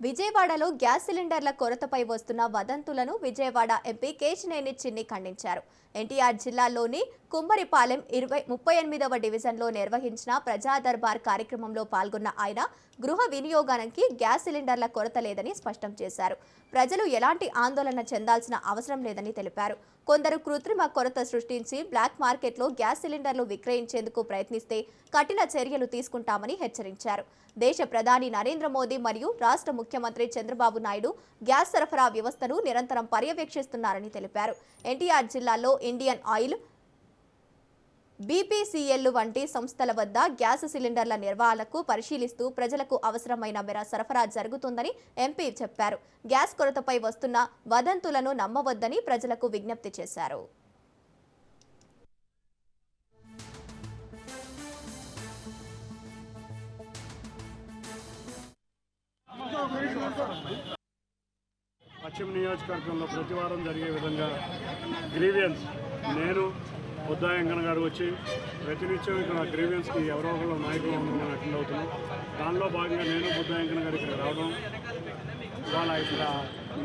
విజయవాడలో గ్యాస్ సిలిండర్ల కొరతపై వస్తున్న వదంతులను విజయవాడ ఎంపీ కేశినేని చిన్ని ఖండించారు. ఎన్టీఆర్ జిల్లాలోని కుమ్మరిపాలెం 38వ డివిజన్లో నిర్వహించిన ప్రజా దర్బార్ కార్యక్రమంలో పాల్గొన్న ఆయన గృహ వినియోగానికి గ్యాస్ సిలిండర్ల కొరత లేదని స్పష్టం చేశారు. ప్రజలు ఎలాంటి ఆందోళన చెందాల్సిన అవసరం లేదని తెలిపారు. కొందరు కృత్రిమ కొరత సృష్టించి బ్లాక్ మార్కెట్లో గ్యాస్ సిలిండర్లు విక్రయించేందుకు ప్రయత్నిస్తే కఠిన చర్యలు తీసుకుంటామని హెచ్చరించారు. దేశ ప్రధాని నరేంద్ర మోదీ మరియు రాష్ట్ర ముఖ్యమంత్రి చంద్రబాబు నాయుడు గ్యాస్ సరఫరా వ్యవస్థను నిరంతరం పర్యవేక్షిస్తున్నారని తెలిపారు. ఎన్టీఆర్ జిల్లాలో ఇండియన్ ఆయిల్, బీపీసీఎల్ వంటి సంస్థల వద్ద గ్యాస్ సిలిండర్ల నిర్వహణకు పరిశీలిస్తూ ప్రజలకు అవసరమైన మేర సరఫరా జరుగుతుందని ఎంపీ చెప్పారు. గ్యాస్ కొరతపై వస్తున్న వదంతులను నమ్మవద్దని ప్రజలకు విజ్ఞప్తి చేశారు. పశ్చిమ నియోజకవర్గంలో ప్రతివారం జరిగే విధంగా గ్రీవియన్స్ నేను బుద్ధా వెంకన్న గారు వచ్చి ప్రతినిత్యం ఇక్కడ గ్రీవియన్స్కి ఎవరో ఒకరు నాయకులు అటెండ్ అవుతున్నాం. దానిలో భాగంగా నేను బుద్ధా వెంకన్న గారు ఇక్కడ రావడం, ఇవాళ ఇక్కడ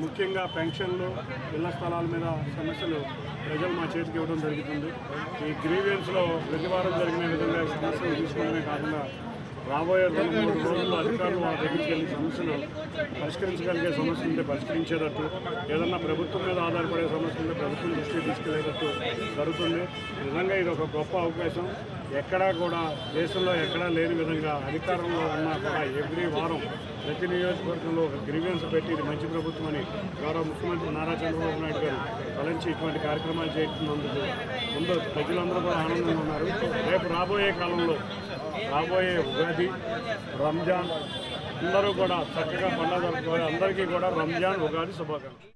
ముఖ్యంగా పెన్షన్లు, ఇళ్ల స్థలాల మీద సమస్యలు ప్రజలు మా చేతికి ఇవ్వడం జరుగుతుంది. ఈ గ్రీవియన్స్లో ప్రతివారం జరిగిన విధంగా సమస్యలు తీసుకోవడమే కాకుండా రాబోయే 2-3 రోజుల్లో అధికారులు వాళ్ళ దగ్గరికి వెళ్ళి సమస్యలు పరిష్కరించగలిగే సమస్యలు ఉంటే పరిష్కరించేటట్టు, ఏదన్నా ప్రభుత్వం మీద ఆధారపడే సమస్యలు ఉంటే ప్రభుత్వం దృష్టికి తీసుకెళ్లేటట్టు జరుగుతుంది. నిజంగా ఇది ఒక గొప్ప అవకాశం. ఎక్కడా కూడా దేశంలో ఎక్కడా లేని విధంగా అధికారంలో ఉన్నా కూడా ఎవ్రీ వారం ప్రతి నియోజకవర్గంలో ఒక గ్రీవియన్స్ పెట్టి ఇది మంచి ప్రభుత్వం అని గౌరవ ముఖ్యమంత్రి నారా చంద్రబాబు నాయుడు గారు తలంచి ఇటువంటి కార్యక్రమాలు చేస్తున్నందుకు ముందు ప్రజలందరూ కూడా ఆనందంగా ఉన్నారు. రేపు రాబోయే కాలంలో రాబోయే ఉగాది, రంజాన్ అందరూ కూడా చక్కగా పండుగ జరుపుకోవాలి. అందరికీ కూడా రంజాన్, ఉగాది శుభాకాంక్షలు.